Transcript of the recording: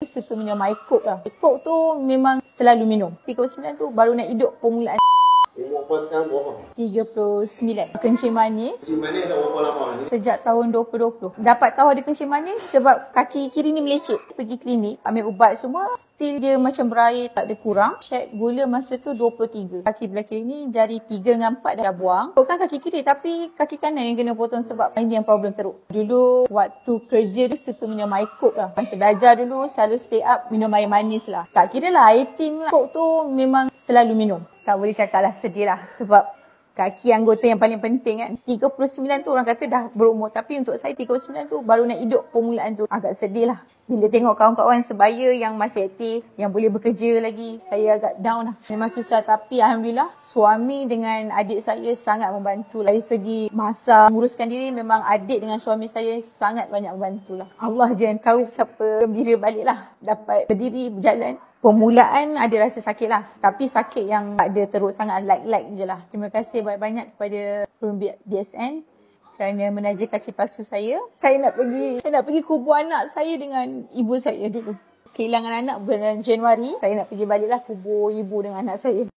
suka minum air Coke lah. Coke tu memang selalu minum. 39 tu baru nak hidup permulaan. Umur puan sekarang berapa? 39. Kencing manis. Kencing manis dah berapa lama ni? Sejak tahun 2020. Dapat tahu ada kencing manis sebab kaki kiri ni melecet. Pergi klinik, ambil ubat semua, still dia macam berair, tak ada kurang. Check gula masa tu 23. Kaki belah kiri ni jari 3 dengan 4 dah buang. Bukan kaki kiri tapi kaki kanan yang kena potong sebab ini yang problem teruk. Dulu waktu kerja tu suka minum air Coke lah. Masa belajar dulu selalu stay up minum air manis lah. Tak kira lah air tin lah. Coke tu memang selalu minum. Tak boleh cakap lah, sedih lah sebab kaki anggota yang paling penting kan. 39 tu orang kata dah berumur, tapi untuk saya 39 tu baru nak hidup permulaan tu. Agak sedih lah bila tengok kawan-kawan sebaya yang masih aktif, yang boleh bekerja lagi. Saya agak down lah. Memang susah tapi Alhamdulillah suami dengan adik saya sangat membantu. Dari segi masa menguruskan diri, memang adik dengan suami saya sangat banyak membantu lah. Allah je yang tahu betapa gembira balik lah dapat berdiri berjalan. Permulaan ada rasa sakit lah. Tapi sakit yang tak ada teruk sangat, like je lah. Terima kasih banyak-banyak kepada BSN kerana menaja kaki palsu saya. Saya nak pergi kubur anak saya dengan ibu saya dulu. Kehilangan anak bulan Januari. Saya nak pergi baliklah kubur ibu dengan anak saya.